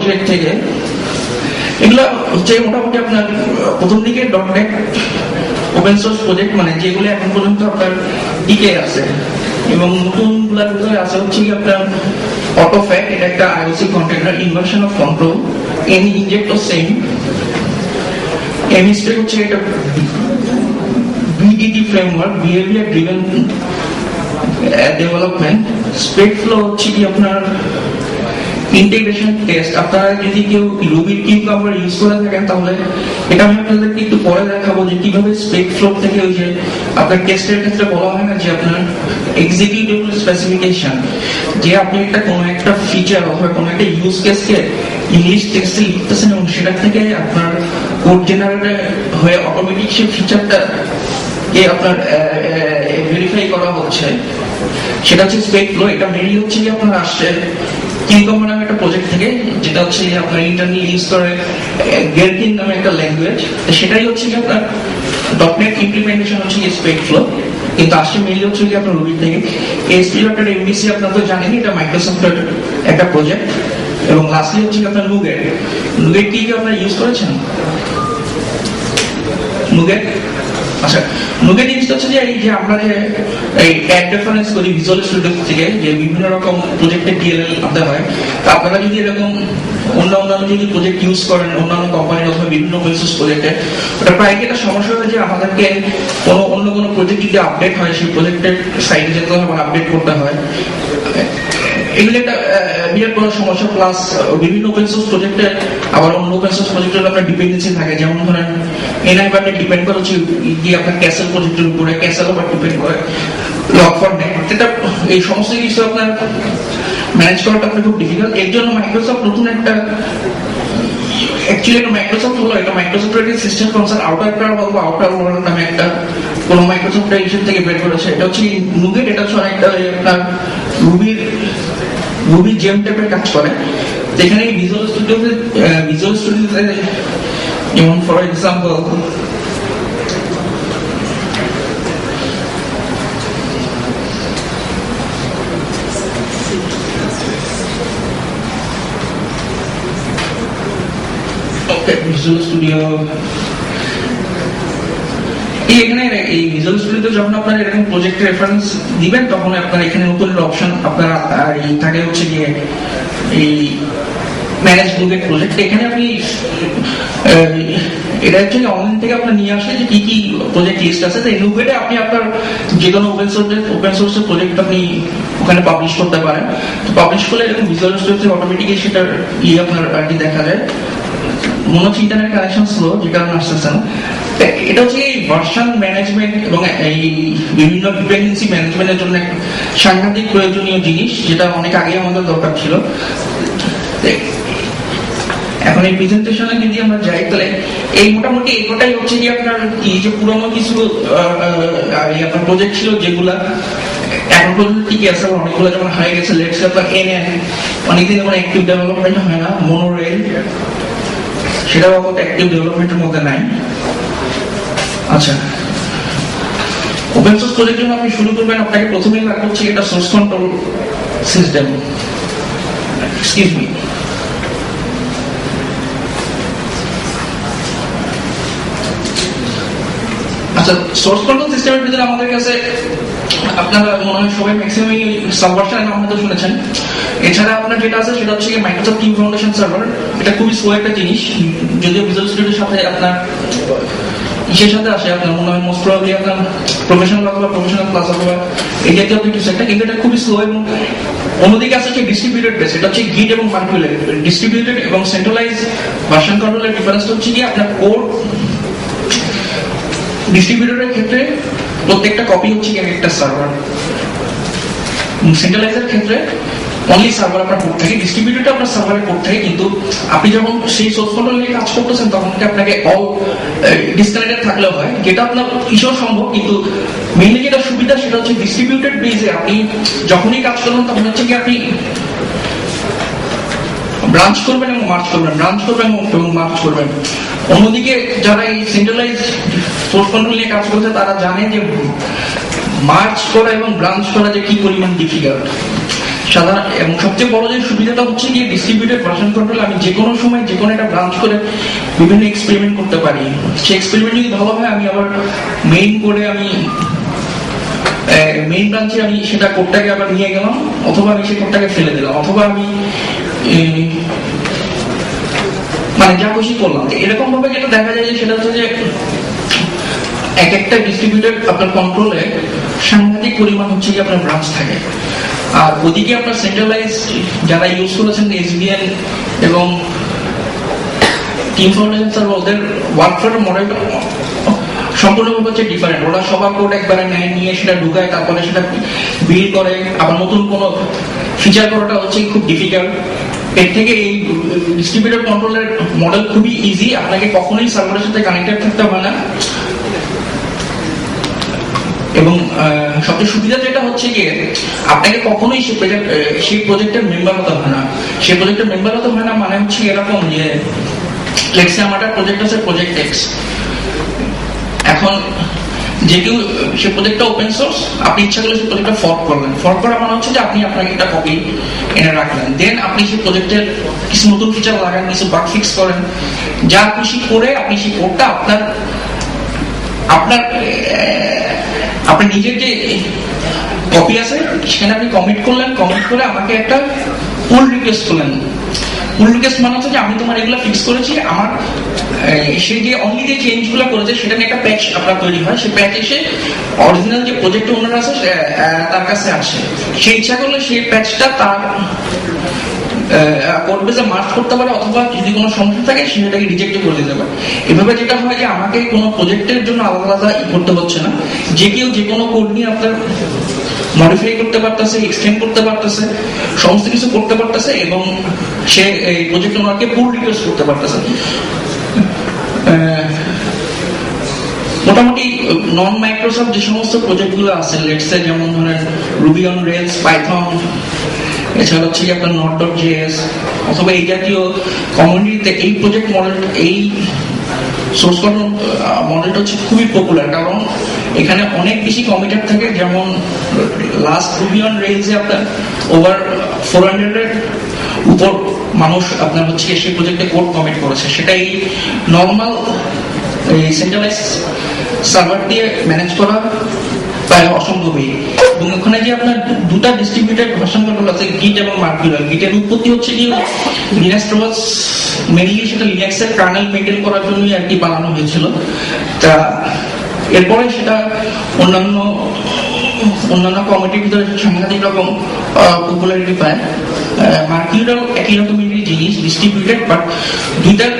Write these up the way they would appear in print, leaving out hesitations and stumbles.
Project থেকে। এগুলা হচ্ছে মোটামুটি আপনার প্রথম দিকে .NET ওপেন সোর্স প্রজেক্ট, মানে যেগুলো এখন পর্যন্ত আপনার টিকে আছে, এবং নতুন গুলার ভিতরে আছে হচ্ছে কি আপনার অটোফ্যাক্ট, এটা একটা IOC container, inversion of control, any injector same, MSP হচ্ছে এটা BDD framework, behaviour driven development, SpecFlow হচ্ছে কি আপনার ইন্টিগ্রেশন টেস্ট। আপনারা যদি কেউ রুবির কিউকাম্বার ইউজ করে থাকেন তাহলে এটা আমি আপনাদেরকে একটু পরে দেখাবো যে কিভাবে স্পেকফ্লো থেকে ওই যে আপনার টেস্টের ক্ষেত্রে বলা হয় না যে আপনার এক্সিকিউটেবল স্পেসিফিকেশন, যে আপনি একটা কোনো একটা ফিচার অথবা কোনো একটা ইউজ কেসকে ইংলিশ টেক্সটে লিখতেছেন এবং সেটা থেকে আপনার কোড জেনারেট হয়ে অটোমেটিক সেই ফিচারটা আপনার ভেরিফাই করা হচ্ছে, সেটা হচ্ছে স্পেকফ্লো। এটা মেনলি হচ্ছে যে আপনার আসছে কিউকাম্বার নামে একটা প্রজেক্ট থেকে, যেটা হচ্ছে আপনার ইন্টারনালি ইউজ করে গেরকিন নামে একটা ল্যাঙ্গুয়েজ, সেটাই হচ্ছে কি আপনার .NET ইমপ্লিমেন্টেশন হচ্ছে স্পেকফ্লো, কিন্তু আসছে মেনলি হচ্ছে কি আপনার রুবি থেকে। ASP.NET MVC আপনারা তো জানেনই, এটা মাইক্রোসফটের একটা প্রজেক্ট। এবং লাস্টলি হচ্ছে কি আপনার নুগেট। নুগেট কি আপনারা ইউজ করেছেন? নুগেট, আচ্ছা, নুগেট জিনিসটা হচ্ছে যে এই যে আমরা যে এই অ্যাড রেফারেন্স করি ভিজুয়াল স্টুডিও থেকে, যে বিভিন্ন রকম প্রজেক্টে DLL আনতে হয়, তা আপনারা যদি এরকম অন্যান্য যদি প্রজেক্ট ইউজ করেন অন্যান্য কোম্পানির অথবা বিভিন্ন ওপেন সোর্স প্রজেক্টে, ওটা প্রায় একটা সমস্যা হয় যে আমাদেরকে অন্য কোনো প্রজেক্ট যদি আপডেট হয় সেই প্রজেক্টের সাইডে যেতে হয় বা আপডেট করতে হয়, এগুলো একটা বিরাট বড় সমস্যা। প্লাস বিভিন্ন ওপেন সোর্স প্রজেক্টে আবার অন্য ওপেন সোর্স প্রজেক্টের আপনার ডিপেন্ডেন্সি থাকে, যেমন ধরেন NIBAT ডিপেন্ড করে হচ্ছে গিয়ে আপনার ক্যাসেল প্রজেক্টের উপরে, ক্যাসেল আবার ডিপেন্ড করে লগ4net। এটা এই সমস্ত কিছু আপনার ম্যানেজ করাটা আপনার খুব ডিফিকাল্ট। এর জন্য মাইক্রোসফট নতুন একটা, অ্যাকচুয়ালি এটা মাইক্রোসফট হলো, এটা মাইক্রোসফটের সিস্টেম কনসার্ট আউটার ওয়ার্ল্ড নামে একটা কোন মাইক্রোসফটের ইস্যু থেকে বের করেছে। এটা হচ্ছে নুগেট, এটা হচ্ছে অনেকটা আপনার রুবি জেম টাইপের কাজ করে, যেখানে ভিজুয়াল স্টুডিওতে যেমন ফর এক্সাম্পল ভিজুয়াল স্টুডিও, এখানে এই ভিজুয়াল স্টুডিওতে যখন আপনারা এরকম প্রজেক্ট রেফারেন্স দিবেন তখন আপনার এখানে নতুন অপশন আপনার থাকে হচ্ছে গিয়ে এই ম্যানেজ নুগেট প্রজেক্ট। এখানে আপনি এটা অ্যাকচুয়ালি অনলাইন থেকে আপনার নিয়ে আসে যে কি কি প্রজেক্ট লিস্ট আছে, এই নুগেটে আপনি আপনার যে কোনো ওপেন সোর্সের প্রজেক্ট আপনি ওখানে পাবলিশ করতে পারেন। তো পাবলিশ করলে এরকম ভিজুয়াল স্টুডিওতে অটোমেটিক্যালি সেটার আপনার আর কি দেখা যায়। মনে হচ্ছে ইন্টারনেট কানেকশন স্লো, যে কারণে আসতেছে না। এটা হচ্ছে এই ভার্সন ম্যানেজমেন্ট এবং এই বিভিন্ন ডিপেন্ডেন্সি ম্যানেজমেন্টের জন্য সাংঘাতিক প্রয়োজনীয় জিনিস, যেটা অনেক আগে আমাদের দরকার ছিল। এখন এই প্রেজেন্টেশনে যদি আমরা যাই তাহলে এই মোটামুটি এটাই হচ্ছে কি আপনার কি যে পুরোনো কিছু আপনার প্রজেক্ট ছিল যেগুলা এখন পর্যন্ত টিকে আছে, অনেকগুলো যেমন হয়ে গেছে। লেটস সে আপনার NN অনেকদিন যেমন অ্যাক্টিভ ডেভেলপমেন্ট হয় না, মনোরেল সেটাও আপাতত অ্যাক্টিভ ডেভেলপমেন্টের মধ্যে নাই। আচ্ছা, ওপেন সোর্স প্রজেক্টের জন্য আপনি শুরু করবেন, আপনাকে প্রথমেই লাগবে হচ্ছে এটা source control system. Excuse me, আচ্ছা, সোর্স কন্ট্রোল সিস্টেমের ভিতরে আমাদের কাছে আপনারা মনে হয় সবাই ম্যাক্সিমাম সাবভার্সনের নাম হয়তো শুনেছেন। এছাড়া আপনার যেটা আছে সেটা হচ্ছে মাইক্রোসফট টিম ফাউন্ডেশন সার্ভার। এটা খুবই স্লো একটা জিনিস, যদিও ভিজুয়াল স্টুডিওর সাথে আপনার ইসের সাথে আসে, আপনার মনে হয় মোস্ট প্রবাবলি আপনার প্রফেশনাল অথবা প্রফেশনাল ক্লাস অথবা এই জাতীয় কিছু একটা, কিন্তু এটা খুবই স্লো। এবং অন্যদিকে আছে হচ্ছে ডিস্ট্রিবিউটেড বেস, এটা হচ্ছে গিট এবং মাল্টিপ্লে। ডিস্ট্রিবিউটেড এবং সেন্ট্রালাইজ ভার্সন কন্ট্রোলের ডিফারেন্স হচ্ছে কি আপনার কোড ডিস্ট্রিবিউটরের ক্ষেত্রে প্রত্যেকটা কপি হচ্ছে একটা সার্ভার, সেন্ট্রালাইজের ক্ষেত্রে অনলি সার্ভার আপনার কোড থাকে, ডিস্ট্রিবিউটেড আপনার সার্ভারের কোড থাকে। কিন্তু আপনি যখন সেই সোর্স কন্ট্রোল নিয়ে কাজ করতেছেন তখন আপনাকে অল ডিসকানেক্টেড থাকলেও হয়, যেটা আপনার ইস্যু সম্ভব। কিন্তু মেইনলি যেটা সুবিধা সেটা হচ্ছে ডিস্ট্রিবিউটেড বেসে আপনি যখনই কাজ করবেন তখন হচ্ছে কি আপনি ব্রাঞ্চ করবেন এবং মার্চ করবেন, ব্রাঞ্চ করবেন এবং মার্চ করবেন। অন্যদিকে যারা এই সেন্ট্রালাইজ সোর্স কন্ট্রোল নিয়ে কাজ করছে তারা জানে যে মার্চ করা এবং ব্রাঞ্চ করা যে কি পরিমাণ ডিফিকাল্ট। সাধারণ এবং সবচেয়ে বড় যে সুবিধাটা হচ্ছে কি ডিস্ট্রিবিউটেড ভার্সন কন্ট্রোল আমি যে কোনো সময় যে কোনো একটা ব্রাঞ্চ করে বিভিন্ন এক্সপেরিমেন্ট করতে পারি। সেই এক্সপেরিমেন্ট যদি ভালো হয় আমি আবার মেইন করে আমি মেইন ব্রাঞ্চে আমি সেটা কোডটাকে আবার নিয়ে গেলাম, অথবা আমি সেই কোডটাকে ফেলে দিলাম, অথবা আমি মানে যা খুশি করলাম। এরকম ভাবে যেটা দেখা যায় যে সেটা হচ্ছে যে এক একটা ডিস্ট্রিবিউটেড আপনার কন্ট্রোলে সাংঘাতিক পরিমাণ হচ্ছে কি আপনার ব্রাঞ্চ থাকে। আর ওদিকে আপনার সেন্ট্রালাইজ যারা ইউজ করেছেন এসবিএন এবং টিম ফাউন্ডেশন সার্ভার, ওদের ওয়ার্কফ্লোর মডেলটা সম্পূর্ণভাবে হচ্ছে ডিফারেন্ট। ওরা সবার কোড একবারে নেয়, নিয়ে সেটা ঢুকায়, তারপরে সেটা বিল্ড করে, আবার নতুন কোনো ফিচার করাটা হচ্ছে খুব ডিফিকাল্ট। এর থেকে এই ডিস্ট্রিবিউটেড কন্ট্রোলের মডেল খুবই ইজি, আপনাকে কখনোই সার্ভারের সাথে কানেক্টেড থাকতে হয় না। এবং সবচেয়ে সুবিধা যেটা হচ্ছে গিয়ে আপনাকে কখনোই সেই প্রজেক্টের মেম্বার হতে হয় না। সেই প্রজেক্টের মেম্বার হতে হয় না মানে হচ্ছে এরকম যে লেটস সে আমার একটা প্রজেক্ট আছে, প্রজেক্ট এক্স। এখন যে কেউ সে প্রজেক্টটা ওপেন সোর্স, আপনি ইচ্ছা করলে সেই প্রজেক্টটা ফর্ক করলেন। ফর্ক করা মানে হচ্ছে যে আপনি আপনাকে একটা কপি এনে রাখলেন, দেন আপনি সেই প্রজেক্টের কিছু নতুন ফিচার লাগান, কিছু বাগ ফিক্স করেন, যা খুশি করে আপনি সেই কোডটা আপনার আপনার নিজের যে কপি আছে সেখানে আপনি কমিট করলেন। কমিট করে আমাকে একটা পুল রিকোয়েস্ট করলেন। পুল রিকোয়েস্ট মানে হচ্ছে যে আমি তোমার এগুলো ফিক্স করেছি, আমার সে যে অনলি যে চেঞ্জ গুলো করেছে সেটা নিয়ে একটা প্যাচ আপনার তৈরি হয়। সেই প্যাচ এসে অরিজিনাল যে প্রজেক্ট ওনার আছে তার কাছে আসে। সে ইচ্ছা করলে সেই প্যাচটা তার কোড বেসে মার্জ করতে পারে, অথবা যদি কোনো সমস্যা থাকে সেটাকে রিজেক্ট করে দিতে পারে। এভাবে যেটা হয় যে আমাকে কোনো প্রজেক্টের জন্য আলাদা আলাদা করতে হচ্ছে না, যে কেউ যে কোনো কোড নিয়ে আপনার মডিফাই করতে পারতেছে, এক্সটেন্ড করতে পারতেছে, সমস্ত কিছু করতে পারতেছে, এবং সে এই প্রজেক্ট ওনারকে পুল রিকোয়েস্ট করতে পারতেছে। মোটামুটি নন মাইক্রোসফট যে সমস্ত প্রজেক্ট গুলো আছে, লেটস সে যেমন ধরেন রুবি অন রেলস, পাইথন, এছাড়া হচ্ছে আপনার Node.js অথবা এই জাতীয় কমিউনিটিতে এই প্রজেক্ট মডেল, এই সোর্স কোড মডেলটা হচ্ছে খুবই পপুলার, কারণ এখানে অনেক বেশি কমিটার থাকে। যেমন লাস্ট রুবি অন রেলসে আপনার ওভার 400 এর উপর মানুষ আপনার হচ্ছে সেই প্রজেক্টে কোড কমিট করেছে। সেটা এই নর্মাল সেন্ট্রালাইজ সার্ভার দিয়ে ম্যানেজ করা প্রায় অসম্ভবই। এবং ওখানে যে আপনার দুটা ডিস্ট্রিবিউটেড ভার্সন কন্ট্রোল আছে, গিট এবং মার্কিউরিয়াল। গিটের উৎপত্তি হচ্ছে কি লিনাক্স টর্ভালভস মেইনলি সেটা লিনাক্সের কার্নেল মেইনটেইন করার জন্যই আর কি বানানো হয়েছিল। তা এরপরে সেটা অন্যান্য কমিটির ভিতরে সাংঘাতিক রকম পপুলারিটি পায়। মার্কিউরিয়াল একই রকমেরই জিনিস, ডিস্ট্রিবিউটেড, বাট দুইটার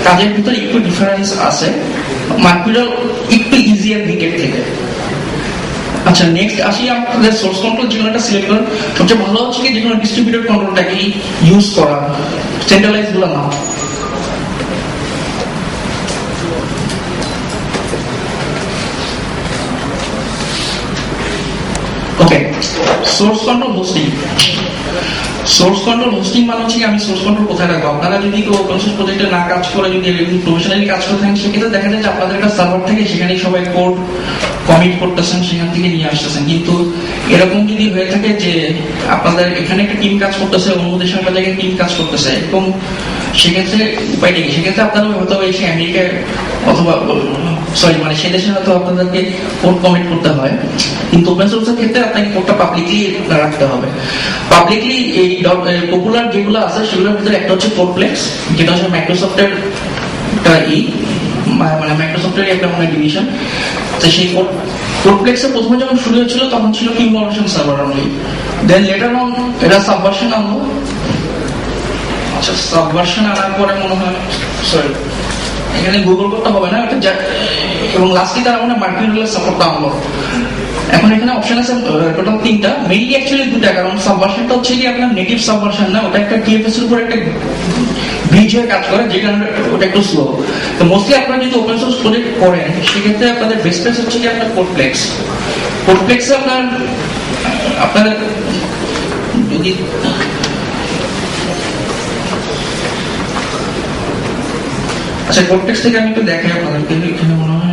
কাজের ভিতরে একটু ডিফারেন্স আছে। মার্কিউরিয়াল একটু ইজিয়ার গিটের থেকে। আচ্ছা, নেক্সট আসি আমাদের সোর্স কন্ট্রোল। যে কোনো একটা সিলেক্ট করার সবচেয়ে ভালো হচ্ছে কি যে কোনো ডিস্ট্রিবিউটেড কন্ট্রোলটাকে ইউজ করা, সেন্ট্রালাইজ গুলো না। Okay, source control hosting. Source control hosting মানে হচ্ছে আমি সোর্স কন্ট্রোল কোথায় রাখবো। আপনারা যদি কেউ ওপেন সোর্স প্রজেক্টে না কাজ করে, যদি প্রফেশনালি কাজ করে থাকেন, সেক্ষেত্রে দেখা যায় যে আপনাদের একটা সার্ভার থেকে সেখানেই সবাই কোড কমিট করতেছেন, সেখান থেকে নিয়ে আসতেছেন। কিন্তু এরকম যদি হয়ে থাকে যে আপনাদের এখানে একটা টিম কাজ করতেছে, অন্য দেশের একটা জায়গায় টিম কাজ করতেছে, এরকম সেক্ষেত্রে উপায়টা কি? সেক্ষেত্রে আপনারা হয়তো এসে আমেরিকায় অথবা মানে সে দেশে হয়তো আপনাদেরকে কোড কমিট করতে হয়। কিন্তু ওপেন সোর্সের ক্ষেত্রে আপনাকে কোডটা পাবলিকলি রাখতে হবে। পাবলিকলি এই পপুলার যেগুলো আছে সেগুলোর ভিতরে একটা হচ্ছে কোডপ্লেক্স, যেটা হচ্ছে মাইক্রোসফটের মানে মাইক্রোসফটের একটা মনে ডিভিশন। তো সেই কোডপ্লেক্সের প্রথমে যখন শুরু হয়েছিল তখন ছিল Team Foundation Server only. Then later on এটা সাবভার্সন আনলো। আচ্ছা, সাবভার্সন আনার পরে মনে হয় এখানে গুগল করতে হবে না, এবং লাস্টে তারা মনে মার্কিউরিয়াল সাপোর্টটা আনলো। এখন এখানে অপশন আছে টোটাল 3টা, মেইনলি অ্যাকচুয়ালি 2টা। কারণ সাবভার্সনটা হচ্ছে কি আপনার নেটিভ সাবভার্সন না, ওটা একটা টিএফএস এর উপর একটা ব্রিজ হয়ে কাজ করে, যে কারণে ওটা একটু স্লো। তো মোস্টলি আপনারা যদি ওপেন সোর্স প্রজেক্ট করেন সেক্ষেত্রে আপনাদের বেস্ট প্লেস হচ্ছে কি আপনার কোডপ্লেক্স। কোডপ্লেক্সে আপনার যদি আচ্ছা, কোডপ্লেক্স থেকে আমি একটু দেখাই আপনাদেরকে। এখানে মনে হয়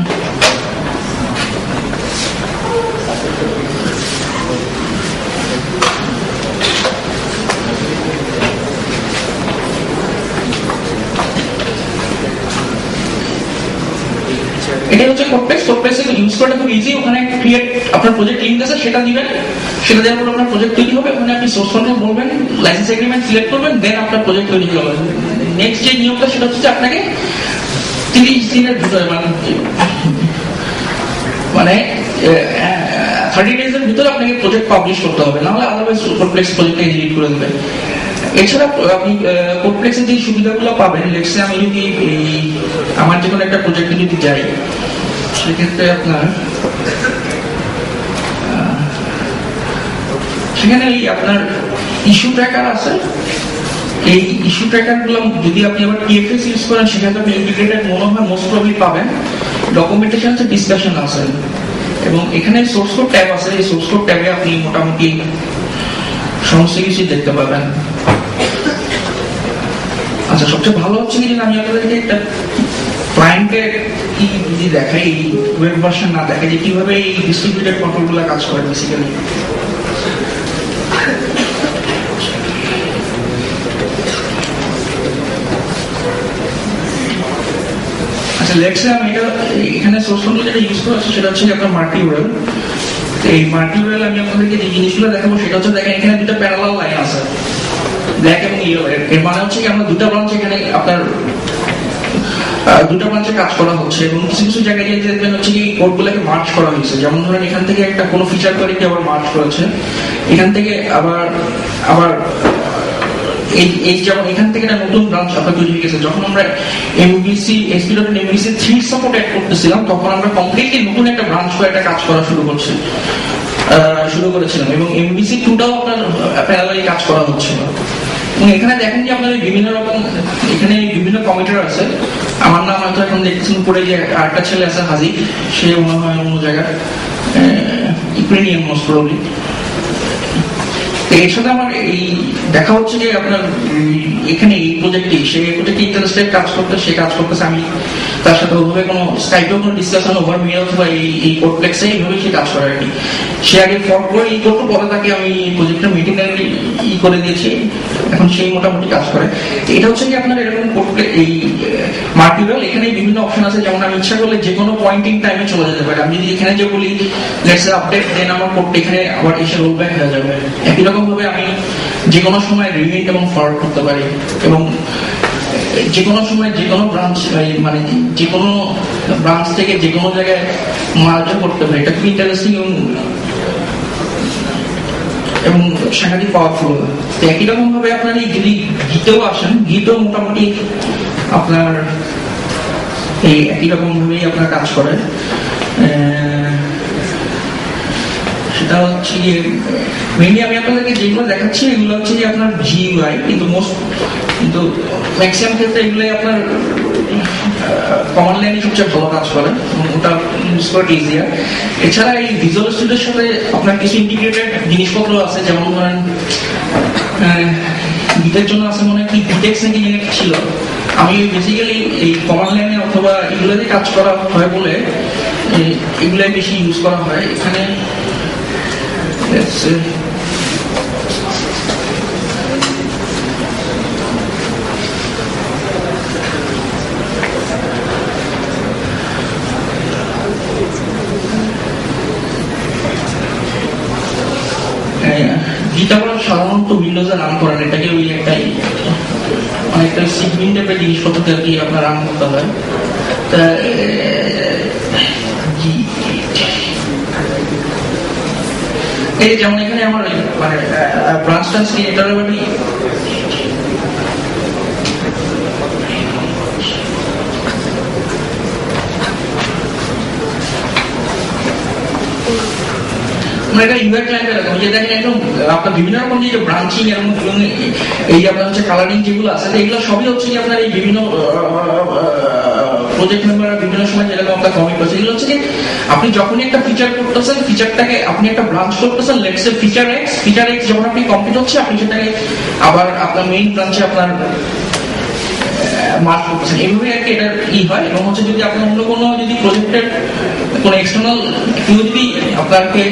এটা হচ্ছে কোডপ্লেক্স ইউজ করাটা খুব ইজি। ওখানে ক্রিয়েট আপনার প্রজেক্ট লিংক আছে, সেটা দিবেন, সেটা দেওয়ার পর আপনার প্রজেক্ট তৈরি হবে। ওখানে আপনি সোর্স কন্ট্রোল বলবেন, লাইসেন্স এগ্রিমেন্ট সিলেক্ট করবেন, দেন আপনার প্রজেক্ট তৈরি হয়ে যাবে। নেক্সট যে নিয়মটা সেটা হচ্ছে আপনাকে 30 দিনের ভিতরে মানে 30 days এর ভিতরে আপনাকে প্রজেক্ট পাবলিশ করতে হবে, নাহলে আদারওয়াইজ কোডপ্লেক্স প্রজেক্টকে ডিলিট করে দেবে। এছাড়া আপনি কোডপ্লেক্সের যে সুবিধাগুলো পাবেন, লেটসে আমি যদি আমার যে কোনো একটা প্রজেক্টে যদি যাই, সেক্ষেত্রে আপনার সেখানে আপনার ইস্যু ট্র্যাকার আছে। এই ইস্যু ট্র্যাকার গুলো যদি আপনি আবার টিএফএস ইউজ করেন, সেখানে আপনি ইন্টিগ্রেটেড মনে হয় মোস্ট প্রবলি পাবেন। ডকুমেন্টেশন আছে, ডিসকাশন আছে, এবং এখানে সোর্স কোড ট্যাব আছে। এই সোর্স কোড ট্যাবে আপনি মোটামুটি সমস্ত কিছু দেখতে পাবেন। আচ্ছা, সবচেয়ে ভালো হচ্ছে কি, আমি আপনাদেরকে একটা ক্লায়েন্টের কি যদি দেখাই, এই ওয়েব ভার্সন না দেখাই, যে কিভাবে এই ডিস্ট্রিবিউটেড কন্ট্রোল গুলো কাজ করে বেসিক্যালি। আচ্ছা, লেটসে আমি এটা এখানে সোর্স কন্ট্রোল যেটা ইউজ করা হচ্ছে সেটা হচ্ছে আপনার মাল্টিওয়েল। এই মাল্টিওয়েল আমি আপনাদেরকে যে জিনিসগুলো দেখাবো সেটা হচ্ছে, দেখেন এখানে দুটো প্যারালাল লাইন আছে, ব্ল্যাক এবং ইয়েলো। এর মানে হচ্ছে কি, আমরা দুটো ব্রাঞ্চ এখানে আপনার দুটো ব্রাঞ্চে কাজ করা হচ্ছে, এবং কিছু কিছু জায়গায় যে দেখবেন হচ্ছে কি কোডগুলোকে মার্চ করা হয়েছে। যেমন ধরেন এখান থেকে একটা কোনো ফিচার করে কি আবার মার্চ করেছে, এখান থেকে আবার আবার এই যেমন এখান থেকে একটা নতুন ব্রাঞ্চ আপনার তৈরি হয়ে গেছে। যখন আমরা এমভিসি ASP.NET 3 সাপোর্ট অ্যাড করতেছিলাম, তখন আমরা কমপ্লিটলি নতুন একটা ব্রাঞ্চ করে একটা কাজ করা শুরু করেছিলাম, এবং MVC 2টাও আপনার প্যারালালি কাজ করা হচ্ছিল। এবং এখানে দেখেন যে আপনাদের বিভিন্ন রকম এখানে বিভিন্ন কমিটার আছে। আমার নাম হয়তো এখন দেখছেন উপরে যে আরেকটা ছেলে আছে হাজি, সে মনে হয় অন্য জায়গায় ইউক্রেনিয়ান মোস্ট প্রবাবলি। এর সাথে আমার এই দেখা হচ্ছে যে আপনার এখানে এই প্রজেক্টে ইন্টারেস্টেড কাজ করতেছে। আমি তার সাথে ওভাবে কোনো স্কাইপেও কোনো ডিসকাশন ওভার মেয়ে অথবা এই কোডপ্লেক্সে এইভাবে সে কাজ করে আর কি। সে আগে ফর্ক করে করতো, পরে তাকে আমি প্রজেক্টটা মেটেরিয়ালি করে দিয়েছি, এখন সেই মোটামুটি কাজ করে। এটা হচ্ছে কি আপনার এরকম এই মাল্টিওয়েল, এখানে বিভিন্ন অপশন আছে। যেমন আমি ইচ্ছা করলে যে কোনো পয়েন্টিং টাইমে চলে যেতে পারি। আমি যদি এখানে যে বলি লেটস সে আপডেট, দেন আমার কোডটা এখানে আবার এসে রোল ব্যাক হয়ে যাবে। একই রকম ভাবে আমি যে কোনো সময় রিমিট এবং ফরওয়ার্ড করতে পারি, এবং যে কোনো সময় যে কোনো ব্রাঞ্চ মানে যে কোনো ব্রাঞ্চ থেকে যে কোনো জায়গায় মার্জও করতে পারি। এটা খুব ইন্টারেস্টিং এবং সাংঘাতিক পাওয়ারফুল। একই রকম ভাবে আপনার এই যদি গীতেও আসেন, গীতেও মোটামুটি আপনার এই একই রকম ভাবেই আপনার কাজ করে। সেটা হচ্ছে মেইনলি আমি আপনাদেরকে যেগুলো দেখাচ্ছি এগুলো হচ্ছে যে আপনার GUI, কিন্তু ম্যাক্সিমাম ক্ষেত্রে এগুলো আপনার কমান্ড লাইনে সবচেয়ে ভালো কাজ করে, ওটা ইউজ করা ইজিয়ার। এছাড়া এই ভিজুয়াল স্টুডিওর সাথে আপনার কিছু ইন্টিগ্রেটেড জিনিসপত্র আছে। যেমন ধরেন গীতের জন্য আছে মনে হয় কি ভিটেক্স নাকি ছিল। আমি বেসিক্যালি এই কমান্ড লাইনে অথবা এগুলোতে কাজ করা হয় বলে এগুলাই বেশি ইউজ করা হয় এখানে। যেটা আমরা সাধারণত উইন্ডোজে রান করেন, এটাকে ওই একটাই অনেকটা সিগমিন টাইপের জিনিসপত্র আর কি আপনার রান করতে হয়। তা এই যেমন এখানে আমার মানে ব্রাঞ্চ টাঞ্চ এটা এটা ইউআই ক্লায়েন্ট এরকম যে দেখেন একদম আপনার বিভিন্ন রকম যে ব্রাঞ্চিং এরকম এই আপনার হচ্ছে কালারিং যেগুলো আছে, এগুলো সবই হচ্ছে কি আপনার এই বিভিন্ন প্রজেক্ট মেম্বার বিভিন্ন সময় যেরকম আপনার কমিট করছে, এগুলো হচ্ছে কি আপনি যখনই একটা ফিচার করতেছেন, ফিচারটাকে আপনি একটা ব্রাঞ্চ করতেছেন, লেটস সে ফিচার এক্স যখন আপনি কমপ্লিট হচ্ছে, আপনি সেটাকে আবার আপনার মেইন ব্রাঞ্চে আপনার মার্ক করতেছেন। এইভাবে আর কি এটা হয়। এবং হচ্ছে যদি আপনার অন্য কোনো যদি প্রজেক্টের কোনো এক্সটার্নাল কেউ যদি আপনাকে